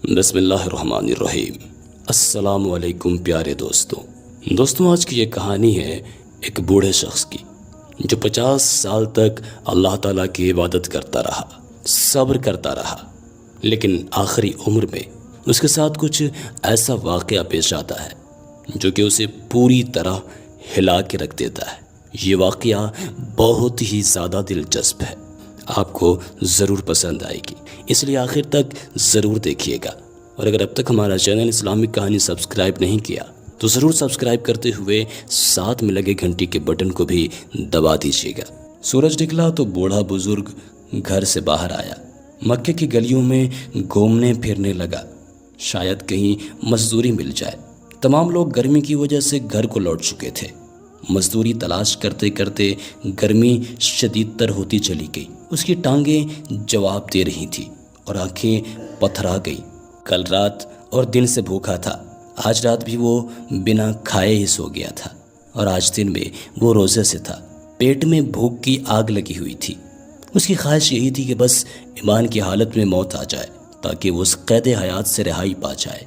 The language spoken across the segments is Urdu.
بسم اللہ الرحمن الرحیم۔ السلام علیکم پیارے دوستوں، آج کی یہ کہانی ہے ایک بوڑھے شخص کی جو 50 سال تک اللہ تعالیٰ کی عبادت کرتا رہا، صبر کرتا رہا، لیکن آخری عمر میں اس کے ساتھ کچھ ایسا واقعہ پیش آتا ہے جو کہ اسے پوری طرح ہلا کے رکھ دیتا ہے۔ یہ واقعہ بہت ہی زیادہ دلچسپ ہے، آپ کو ضرور پسند آئے گی، اس لیے آخر تک ضرور دیکھیے گا۔ اور اگر اب تک ہمارا چینل اسلامک کہانی سبسکرائب نہیں کیا تو ضرور سبسکرائب کرتے ہوئے ساتھ میں لگے گھنٹی کے بٹن کو بھی دبا دیجیے گا۔ سورج نکلا تو بوڑھا بزرگ گھر سے باہر آیا، مکے کی گلیوں میں گھومنے پھرنے لگا، شاید کہیں مزدوری مل جائے۔ تمام لوگ گرمی کی وجہ سے گھر کو لوٹ چکے تھے۔ مزدوری تلاش کرتے کرتے گرمی شدید تر ہوتی چلی گئی، اس کی ٹانگیں جواب دے رہی تھیں اور آنکھیں پتھرا گئی۔ کل رات اور دن سے بھوکا تھا، آج رات بھی وہ بنا کھائے ہی سو گیا تھا، اور آج دن میں وہ روزے سے تھا۔ پیٹ میں بھوک کی آگ لگی ہوئی تھی۔ اس کی خواہش یہی تھی کہ بس ایمان کی حالت میں موت آ جائے تاکہ وہ اس قید حیات سے رہائی پا جائے۔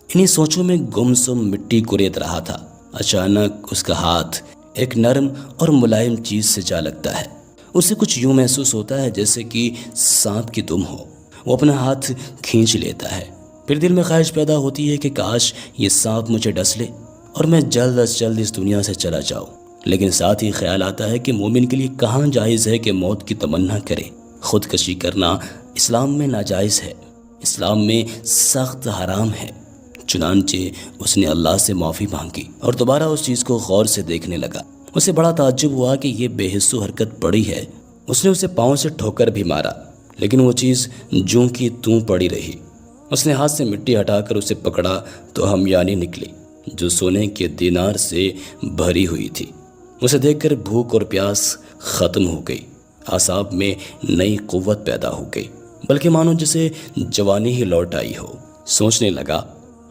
انہی سوچوں میں گمسم مٹی کریت رہا تھا، اچانک اس کا ہاتھ ایک نرم اور ملائم چیز سے جا لگتا ہے۔ اسے کچھ یوں محسوس ہوتا ہے جیسے کہ سانپ کی دم ہو۔ وہ اپنا ہاتھ کھینچ لیتا ہے، پھر دل میں خواہش پیدا ہوتی ہے کہ کاش یہ سانپ مجھے ڈس لے اور میں جلد از جلد اس دنیا سے چلا جاؤں۔ لیکن ساتھ ہی خیال آتا ہے کہ مومن کے لیے کہاں جائز ہے کہ موت کی تمنا کرے۔ خودکشی کرنا اسلام میں ناجائز ہے، اسلام میں سخت حرام ہے۔ چنانچہ اس نے اللہ سے معافی مانگی اور دوبارہ اس چیز کو غور سے دیکھنے لگا۔ اسے بڑا تعجب ہوا کہ یہ بے حس و حرکت پڑی ہے۔ اس نے اسے پاؤں سے ٹھوکر بھی مارا، لیکن وہ چیز جوں کی توں پڑی رہی۔ اس نے ہاتھ سے مٹی ہٹا کر اسے پکڑا تو ہمیانی نکلی جو سونے کے دینار سے بھری ہوئی تھی۔ اسے دیکھ کر بھوک اور پیاس ختم ہو گئی، اعصاب میں نئی قوت پیدا ہو گئی، بلکہ مانو جسے جوانی ہی لوٹ آئی ہو۔ سوچنے لگا،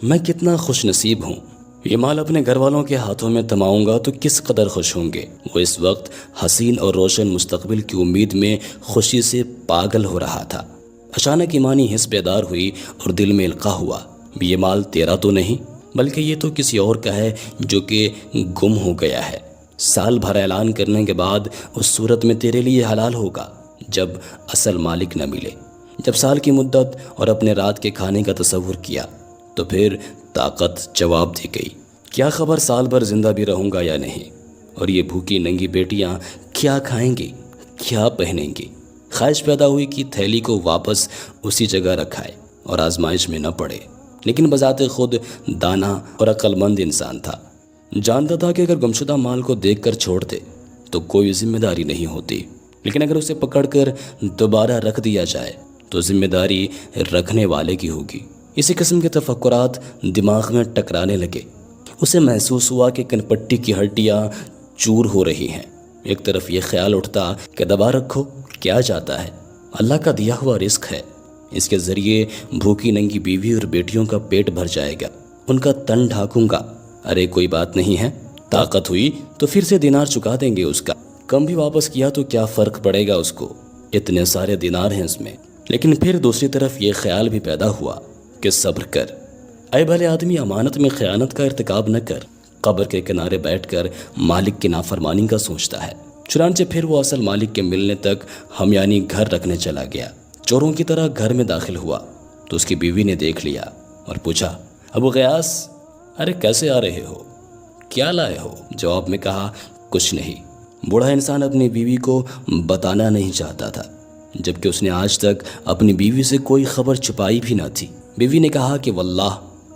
میں کتنا خوش نصیب ہوں، یہ مال اپنے گھر والوں کے ہاتھوں میں تھماؤں گا تو کس قدر خوش ہوں گے۔ وہ اس وقت حسین اور روشن مستقبل کی امید میں خوشی سے پاگل ہو رہا تھا۔ اچانک ایمانی حس بیدار ہوئی اور دل میں القاء ہوا، یہ مال تیرا تو نہیں بلکہ یہ تو کسی اور کا ہے جو کہ گم ہو گیا ہے۔ سال بھر اعلان کرنے کے بعد اس صورت میں تیرے لیے حلال ہوگا جب اصل مالک نہ ملے۔ جب سال کی مدت اور اپنے رات کے کھانے کا تصور کیا تو پھر طاقت جواب دے گئی، کیا خبر سال بھر زندہ بھی رہوں گا یا نہیں، اور یہ بھوکی ننگی بیٹیاں کیا کھائیں گی، کیا پہنیں گی۔ خواہش پیدا ہوئی کہ تھیلی کو واپس اسی جگہ رکھائے اور آزمائش میں نہ پڑے، لیکن بذات خود دانا اور عقل مند انسان تھا۔ جانتا تھا کہ اگر گمشدہ مال کو دیکھ کر چھوڑ دے تو کوئی ذمہ داری نہیں ہوتی، لیکن اگر اسے پکڑ کر دوبارہ رکھ دیا جائے تو ذمہ داری رکھنے والے کی ہوگی۔ اسی قسم کے تفکرات دماغ میں ٹکرانے لگے۔ اسے محسوس ہوا کہ کنپٹی کی ہڈیاں چور ہو رہی ہیں۔ ایک طرف یہ خیال اٹھتا کہ دبا رکھو، کیا جاتا ہے، اللہ کا دیا ہوا رزق ہے، اس کے ذریعے بھوکی ننگی بیوی اور بیٹیوں کا پیٹ بھر جائے گا، ان کا تن ڈھانکوں گا۔ ارے کوئی بات نہیں ہے، طاقت ہوئی تو پھر سے دینار چکا دیں گے، اس کا کم بھی واپس کیا تو کیا فرق پڑے گا اس کو، اتنے سارے دینار ہیں اس میں۔ لیکن پھر دوسری طرف یہ خیال بھی پیدا ہوا کہ صبر کر، اے بھلے آدمی، امانت میں خیانت کا ارتکاب نہ کر۔ قبر کے کنارے بیٹھ کر مالک کی نافرمانی کا سوچتا ہے۔ چنانچہ پھر وہ اصل مالک کے ملنے تک ہمیانی گھر رکھنے چلا گیا۔ چوروں کی طرح گھر میں داخل ہوا تو اس کی بیوی نے دیکھ لیا اور پوچھا، ابو غیاث، ارے کیسے آ رہے ہو، کیا لائے ہو؟ جواب میں کہا، کچھ نہیں۔ بوڑھا انسان اپنی بیوی کو بتانا نہیں چاہتا تھا، جبکہ اس نے آج تک اپنی بیوی سے کوئی خبر چھپائی بھی نہ تھی۔ بیوی نے کہا کہ واللہ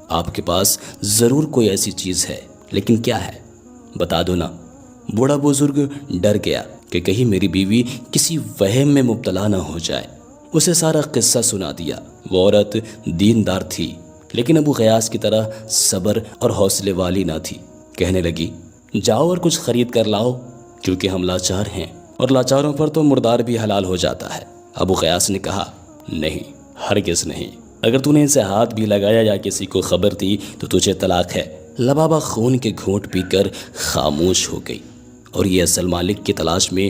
آپ کے پاس ضرور کوئی ایسی چیز ہے، لیکن کیا ہے، بتا دو نا۔ بوڑھا بزرگ ڈر گیا کہ کہیں میری بیوی کسی وہم میں مبتلا نہ ہو جائے۔ اسے سارا قصہ سنا دیا۔ وہ عورت دیندار تھی، لیکن ابو غیاث کی طرح صبر اور حوصلے والی نہ تھی۔ کہنے لگی، جاؤ اور کچھ خرید کر لاؤ، کیونکہ ہم لاچار ہیں اور لاچاروں پر تو مردار بھی حلال ہو جاتا ہے۔ ابو غیاث نے کہا، نہیں، ہرگز نہیں، اگر تو نے ان سے ہاتھ بھی لگایا یا کسی کو خبر دی تو تجھے طلاق ہے۔ لبابہ خون کے گھونٹ پی کر خاموش ہو گئی اور یہ اصل مالک کی تلاش میں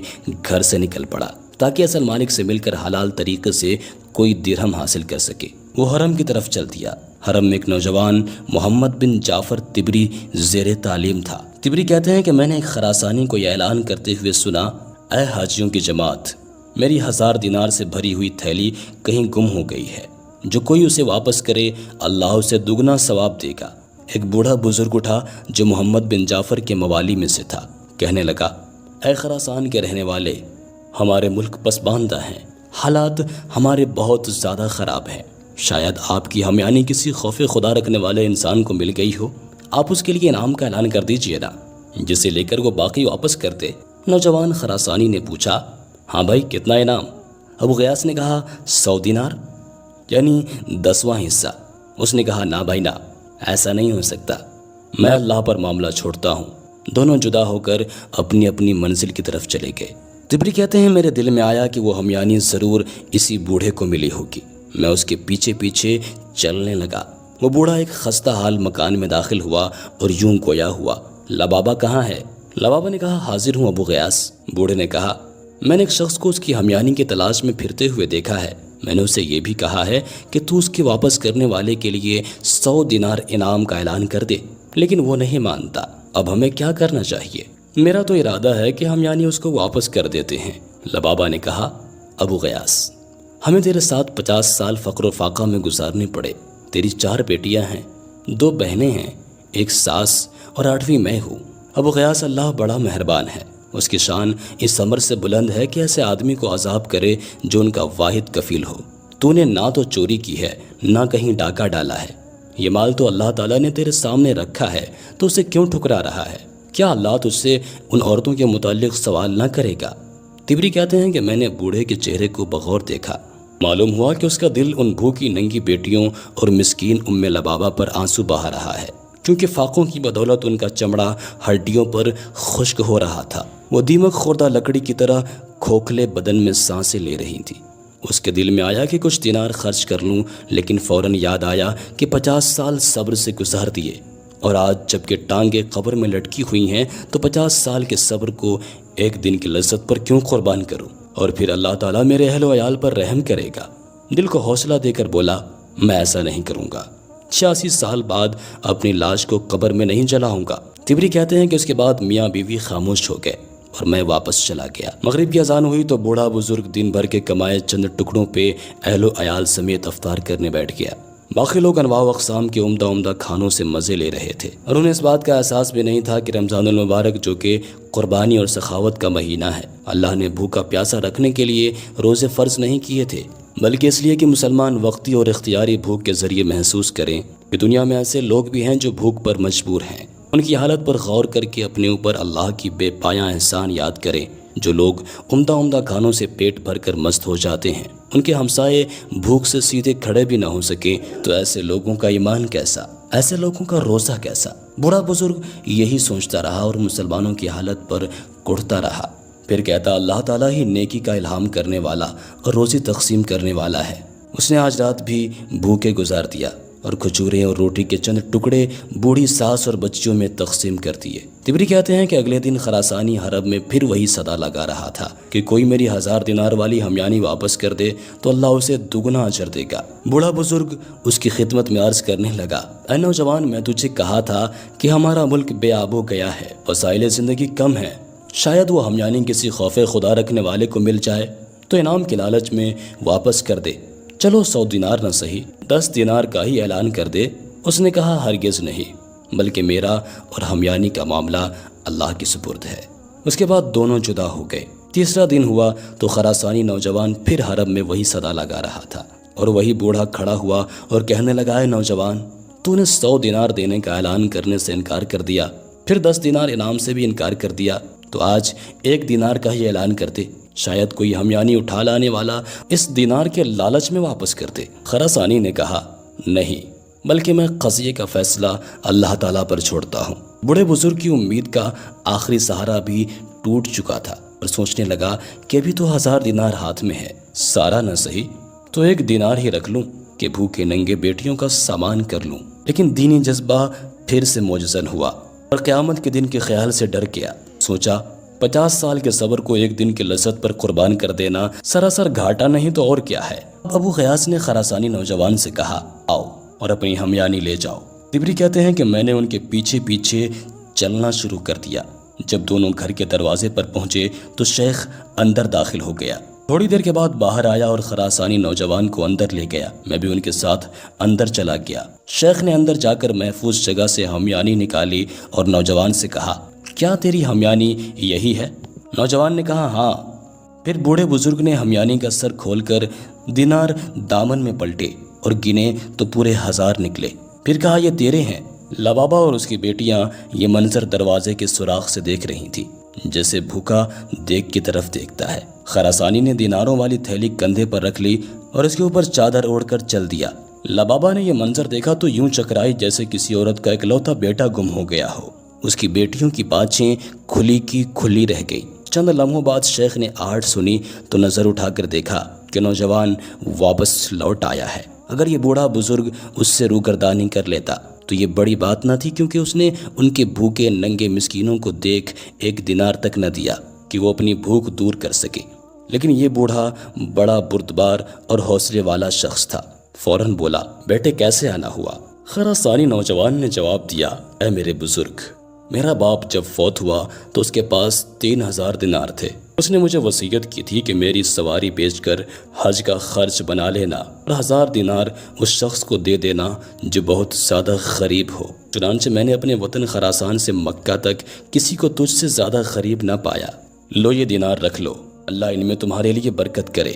گھر سے نکل پڑا تاکہ اصل مالک سے مل کر حلال طریقے سے کوئی درہم حاصل کر سکے۔ وہ حرم کی طرف چل دیا۔ حرم میں ایک نوجوان محمد بن جعفر تبری زیر تعلیم تھا۔ تبری کہتے ہیں کہ میں نے ایک خراسانی کو یہ اعلان کرتے ہوئے سنا، اے حاجیوں کی جماعت، میری 1000 دینار سے بھری ہوئی تھیلی کہیں گم ہو گئی ہے، جو کوئی اسے واپس کرے اللہ اسے دگنا ثواب دے گا۔ ایک بوڑھا بزرگ اٹھا جو محمد بن جعفر کے موالی میں سے تھا، کہنے لگا، اے خراسان کے رہنے والے، ہمارے ملک پسماندہ ہیں، حالات ہمارے بہت زیادہ خراب ہیں، شاید آپ کی ہمیانی کسی خوف خدا رکھنے والے انسان کو مل گئی ہو، آپ اس کے لیے انعام کا اعلان کر دیجئے نا، جسے لے کر وہ باقی واپس کر دے۔ نوجوان خراسانی نے پوچھا، ہاں بھائی کتنا انعام؟ ابو غیاث نے کہا 100 دینار، یعنی 10واں حصہ۔ اس نے کہا، نہ بھائی نہ، ایسا نہیں ہو سکتا، میں اللہ پر معاملہ چھوڑتا ہوں۔ دونوں جدا ہو کر اپنی اپنی منزل کی طرف چلے گئے۔ تبری کہتے ہیں میرے دل میں آیا کہ وہ ہمیانی ضرور اسی بوڑھے کو ملی ہوگی۔ میں اس کے پیچھے پیچھے چلنے لگا۔ وہ بوڑھا ایک خستہ حال مکان میں داخل ہوا اور یوں گویا ہوا، لبابا کہاں ہے؟ لبابا نے کہا، حاضر ہوں ابو غیاث۔ بوڑھے نے کہا، میں نے ایک شخص کو اس کی ہمیانی کی تلاش میں پھرتے ہوئے دیکھا ہے، میں نے اسے یہ بھی کہا ہے کہ تو اس کے واپس کرنے والے کے لیے 100 دینار انعام کا اعلان کر دے، لیکن وہ نہیں مانتا۔ اب ہمیں کیا کرنا چاہیے؟ میرا تو ارادہ ہے کہ ہم یعنی اس کو واپس کر دیتے ہیں۔ لبابا نے کہا، ابو غیاث، ہمیں تیرے ساتھ 50 سال فقر و فاقہ میں گزارنے پڑے، تیری 4 بیٹیاں ہیں، 2 بہنیں ہیں، ایک ساس اور 8ویں میں ہوں۔ ابو غیاث، اللہ بڑا مہربان ہے، اس کی شان اس امر سے بلند ہے کہ ایسے آدمی کو عذاب کرے جو ان کا واحد کفیل ہو۔ تو نے نہ تو چوری کی ہے، نہ کہیں ڈاکہ ڈالا ہے، یہ مال تو اللہ تعالیٰ نے تیرے سامنے رکھا ہے، تو اسے کیوں ٹھکرا رہا ہے؟ کیا اللہ تجھ سے ان عورتوں کے متعلق سوال نہ کرے گا؟ تبری کہتے ہیں کہ میں نے بوڑھے کے چہرے کو بغور دیکھا، معلوم ہوا کہ اس کا دل ان بھوکی ننگی بیٹیوں اور مسکین ام لبابا پر آنسو بہا رہا ہے، کیونکہ فاقوں کی بدولت ان کا چمڑا ہڈیوں پر خشک ہو رہا تھا۔ وہ دیمک خوردہ لکڑی کی طرح کھوکھلے بدن میں سانسیں لے رہی تھی۔ اس کے دل میں آیا کہ کچھ دینار خرچ کر لوں، لیکن فوراً یاد آیا کہ 50 سال صبر سے گزار دیے، اور آج جب کہ ٹانگیں قبر میں لٹکی ہوئی ہیں تو 50 سال کے صبر کو ایک دن کی لذت پر کیوں قربان کروں؟ اور پھر اللہ تعالیٰ میرے اہل و عیال پر رحم کرے گا۔ دل کو حوصلہ دے کر بولا، میں ایسا نہیں کروں گا، 86 سال بعد اپنی لاش کو قبر میں نہیں جلاؤں گا۔ تبری کہتے ہیں کہ اس کے بعد میاں بیوی خاموش ہو گئے اور میں واپس چلا گیا۔ مغرب کی اذان ہوئی تو بوڑھا بزرگ دن بھر کے کمائے چند ٹکڑوں پہ اہل و عیال سمیت افطار کرنے بیٹھ گیا۔ باقی لوگ انواع و اقسام کے عمدہ کھانوں سے مزے لے رہے تھے، اور انہیں اس بات کا احساس بھی نہیں تھا کہ رمضان المبارک، جو کہ قربانی اور سخاوت کا مہینہ ہے، اللہ نے بھوکا پیاسا رکھنے کے لیے روزے فرض نہیں کیے تھے، بلکہ اس لیے کہ مسلمان وقتی اور اختیاری بھوک کے ذریعے محسوس کریں کہ دنیا میں ایسے لوگ بھی ہیں جو بھوک پر مجبور ہیں۔ ان کی حالت پر غور کر کے اپنے اوپر اللہ کی بے پایاں احسان یاد کریں۔ جو لوگ عمدہ کھانوں سے پیٹ بھر کر مست ہو جاتے ہیں، ان کے ہمسائے بھوک سے سیدھے کھڑے بھی نہ ہو سکے، تو ایسے لوگوں کا ایمان کیسا، ایسے لوگوں کا روزہ کیسا؟ بوڑھا بزرگ یہی سوچتا رہا اور مسلمانوں کی حالت پر کڑھتا رہا۔ پھر کہتا، اللہ تعالیٰ ہی نیکی کا الہام کرنے والا اور روزی تقسیم کرنے والا ہے۔ اس نے آج رات بھی بھوکے گزار دیا اور کھجوریں اور روٹی کے چند ٹکڑے بوڑھی ساس اور بچیوں میں تقسیم کر دیے۔ تبری کہتے ہیں کہ اگلے دن خراسانی حرم میں پھر وہی صدا لگا رہا تھا کہ کوئی میری 1000 دینار والی ہمیانی واپس کر دے تو اللہ اسے دگنا اجر دے گا۔ بوڑھا بزرگ اس کی خدمت میں عرض کرنے لگا، اے نوجوان، میں تجھے کہا تھا کہ ہمارا ملک بے آب ہو گیا ہے، وسائل زندگی کم ہیں، شاید وہ ہمیانی کسی خوف خدا رکھنے والے کو مل جائے تو انعام کے لالچ میں واپس کر دے، چلو 100 دینار نہ صحیح 10 دینار کا ہی اعلان کر دے۔ اس نے کہا، ہرگز نہیں، بلکہ میرا اور ہمیانی کا معاملہ اللہ کی سپرد ہے۔ اس کے بعد دونوں جدا ہو گئے۔ تیسرا دن ہوا تو خراسانی نوجوان پھر حرم میں وہی صدا لگا رہا تھا، اور وہی بوڑھا کھڑا ہوا اور کہنے لگا، اے نوجوان، تو نے 100 دینار دینے کا اعلان کرنے سے انکار کر دیا، پھر 10 دینار انعام سے بھی انکار کر دیا، تو آج 1 دینار کا ہی اعلان کر دے، شاید کوئی ہمیانی اٹھا لانے والا اس دینار کے لالچ میں واپس کر دے۔ خراسانی نے کہا، نہیں، بلکہ میں قضیے کا فیصلہ اللہ تعالیٰ پر چھوڑتا ہوں۔ بوڑھے بزرگ کی امید کا آخری سہارا بھی ٹوٹ چکا تھا اور سوچنے لگا کہ ابھی تو 1000 دینار ہاتھ میں ہے، سارا نہ صحیح تو 1 دینار ہی رکھ لوں کہ بھوکے ننگے بیٹیوں کا سامان کر لوں۔ لیکن دینی جذبہ پھر سے موجزن ہوا اور قیامت کے دن کے خیال سے ڈر گیا۔ سوچا، 50 سال کے صبر کو ایک دن کی لذت پر قربان کر دینا سراسر گھاٹا نہیں تو اور کیا ہے۔ ابو غیاث نے خراسانی نوجوان سے کہا، آؤ اور اپنی ہمیانی لے جاؤ۔ تبری کہتے ہیں کہ میں نے ان کے پیچھے پیچھے چلنا شروع کر دیا۔ جب دونوں گھر کے دروازے پر پہنچے تو شیخ اندر داخل ہو گیا۔ تھوڑی دیر کے بعد باہر آیا اور خراسانی نوجوان کو اندر لے گیا۔ میں بھی ان کے ساتھ اندر چلا گیا۔ شیخ نے اندر جا کر محفوظ جگہ سے ہمیانی نکالی اور نوجوان سے کہا، کیا تیری ہمیانی یہی ہے؟ نوجوان نے کہا، ہاں۔ پھر بوڑھے بزرگ نے ہمیانی کا سر کھول کر دینار دامن میں پلٹے اور گنے تو پورے 1000 نکلے۔ پھر کہا، یہ تیرے ہیں۔ لبابا اور اس کی بیٹیاں یہ منظر دروازے کے سوراخ سے دیکھ رہی تھی، جیسے بھوکا دیکھ کی طرف دیکھتا ہے۔ خراسانی نے دیناروں والی تھیلی کندھے پر رکھ لی اور اس کے اوپر چادر اوڑھ کر چل دیا۔ لبابا نے یہ منظر دیکھا تو یوں چکرائی جیسے کسی عورت کا اکلوتا بیٹا گم ہو گیا ہو۔ اس کی بیٹیوں کی بانچیں کھلی کی کھلی رہ گئی۔ چند لمحوں بعد شیخ نے آہٹ سنی تو نظر اٹھا کر دیکھا کہ نوجوان واپس لوٹ آیا ہے۔ اگر یہ بوڑھا بزرگ اس سے روگردانی کر لیتا تو یہ بڑی بات نہ تھی، کیونکہ اس نے ان کے بھوکے ننگے مسکینوں کو دیکھ 1 دینار تک نہ دیا کہ وہ اپنی بھوک دور کر سکے۔ لیکن یہ بوڑھا بڑا بردبار اور حوصلے والا شخص تھا۔ فوراً بولا، بیٹے کیسے آنا ہوا؟ خراسانی نوجوان نے جواب دیا، اے میرے بزرگ، میرا باپ جب فوت ہوا تو اس کے پاس 3000 دینار تھے۔ اس نے مجھے وصیت کی تھی کہ میری سواری بیچ کر حج کا خرچ بنا لینا اور 1000 دینار اس شخص کو دے دینا جو بہت زیادہ غریب ہو۔ چنانچہ میں نے اپنے وطن خراسان سے مکہ تک کسی کو تجھ سے زیادہ غریب نہ پایا۔ لو یہ دینار رکھ لو، اللہ ان میں تمہارے لیے برکت کرے۔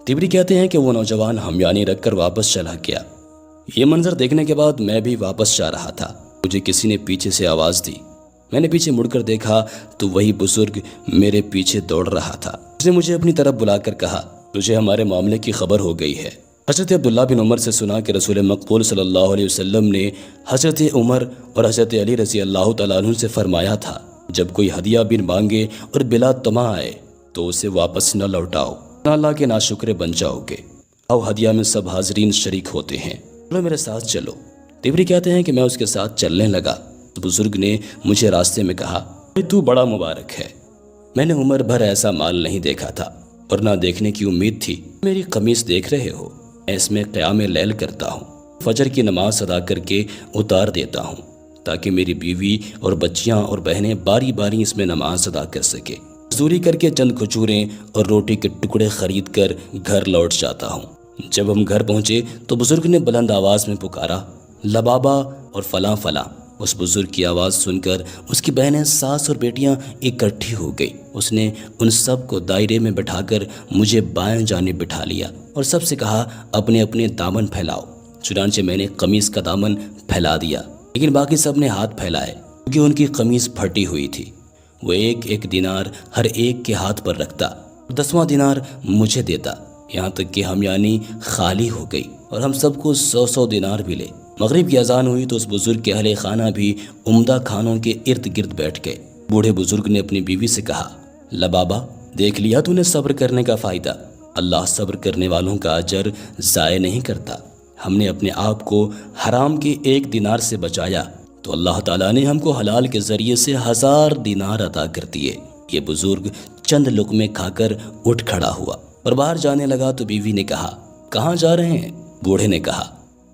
تبری کہتے ہیں کہ وہ نوجوان ہمیانی رکھ کر واپس چلا گیا۔ یہ منظر دیکھنے کے بعد میں بھی واپس جا رہا تھا۔ مجھے کسی نے پیچھے سے آواز دی۔ میں نے پیچھے مڑ کر دیکھا تو وہی بزرگ میرے پیچھے دوڑ رہا تھا۔ اس نے مجھے اپنی طرف بلا کر کہا، تجھے ہمارے معاملے کی خبر ہو گئی ہے۔ حضرت عبداللہ بن عمر سے سنا کہ رسول مقبول صلی اللہ علیہ وسلم نے حضرت عمر اور حضرت علی رضی اللہ تعالیٰ عنہ سے فرمایا تھا، جب کوئی ہدیہ بن مانگے اور بلا طمع آئے تو اسے واپس نہ لوٹاؤ، نہ اللہ کے ناشکرے بن جاؤ گے۔ او ہدیہ میں سب حاضرین شریک ہوتے ہیں، چلو میرے ساتھ چلو۔ تبری کہتے ہیں کہ میں اس کے ساتھ چلنے لگا۔ بزرگ نے مجھے راستے میں کہا، تو بڑا مبارک ہے، میں نے عمر بھر ایسا مال نہیں دیکھا تھا اور نہ دیکھنے کی امید تھی۔ میری قمیص دیکھ رہے ہو، اس میں قیام لیل کرتا ہوں، فجر کی نماز ادا کر کے اتار دیتا ہوں تاکہ میری بیوی اور بچیاں اور بہنیں باری باری اس میں نماز ادا کر سکے۔ مزدوری کر کے چند کھجوریں اور روٹی کے ٹکڑے خرید کر گھر لوٹ جاتا ہوں۔ جب ہم گھر پہنچے تو بزرگ نے بلند آواز میں پکارا، لبابا اور فلاں فلاں۔ اس بزرگ کی آواز سن کر اس کی بہنیں، ساس اور بیٹیاں اکٹھی ہو گئی۔ اس نے ان سب کو دائرے میں بٹھا کر مجھے بائیں جانب بٹھا لیا اور سب سے کہا، اپنے اپنے دامن پھیلاؤ۔ چنانچہ میں نے قمیص کا دامن پھیلا دیا، لیکن باقی سب نے ہاتھ پھیلائے کیونکہ ان کی قمیص پھٹی ہوئی تھی۔ وہ 1 دینار ہر ایک کے ہاتھ پر رکھتا، 10واں دینار مجھے دیتا، یہاں تک کہ ہمیانی خالی ہو گئی اور ہم سب کو 100 دینار ملے۔ مغرب کی اذان ہوئی تو اس بزرگ کے اہل خانہ بھی عمدہ کھانوں کے ارد گرد بیٹھ گئے۔ بوڑھے بزرگ نے اپنی بیوی سے کہا، لبابا دیکھ لیا تو نے صبر کرنے کا فائدہ، اللہ صبر کرنے والوں کا اجر ضائع نہیں کرتا۔ ہم نے اپنے آپ کو حرام کے 1 دینار سے بچایا تو اللہ تعالیٰ نے ہم کو حلال کے ذریعے سے 1000 دینار عطا کر دیے۔ یہ بزرگ چند لقمے کھا کر اٹھ کھڑا ہوا اور باہر جانے لگا تو بیوی نے کہا، کہاں جا رہے ہیں؟ بوڑھے نے کہا،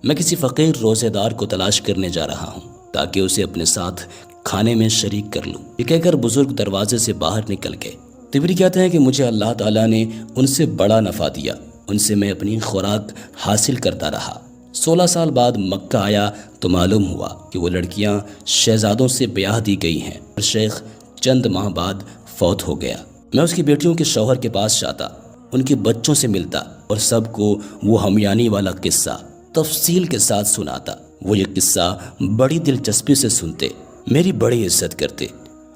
میں کسی فقیر روزے دار کو تلاش کرنے جا رہا ہوں تاکہ اسے اپنے ساتھ کھانے میں شریک کر لوں۔ یہ کہہ کر بزرگ دروازے سے باہر نکل گئے۔ تبری کہتے ہیں کہ مجھے اللہ تعالیٰ نے ان سے بڑا نفع دیا، ان سے میں اپنی خوراک حاصل کرتا رہا۔ 16 سال بعد مکہ آیا تو معلوم ہوا کہ وہ لڑکیاں شہزادوں سے بیاہ دی گئی ہیں اور شیخ چند ماہ بعد فوت ہو گیا۔ میں اس کی بیٹیوں کے شوہر کے پاس جاتا، ان کے بچوں سے ملتا اور سب کو وہ ہمیانی والا قصہ تفصیل کے ساتھ سناتا۔ وہ یہ قصہ بڑی دلچسپی سے سنتے، میری بڑی عزت کرتے۔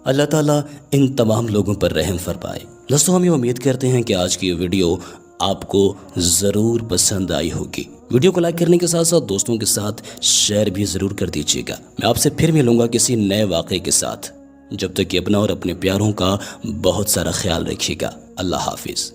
اللہ تعالیٰ ان تمام لوگوں پر رحم فرمائے۔ دوستوں، ہم یہ امید کرتے ہیں کہ آج کی یہ ویڈیو آپ کو ضرور پسند آئی ہوگی۔ ویڈیو کو لائک کرنے کے ساتھ ساتھ دوستوں کے ساتھ شیئر بھی ضرور کر دیجیے گا۔ میں آپ سے پھر ملوں گا کسی نئے واقعے کے ساتھ۔ جب تک کہ اپنا اور اپنے پیاروں کا بہت سارا خیال رکھیے گا۔ اللہ حافظ۔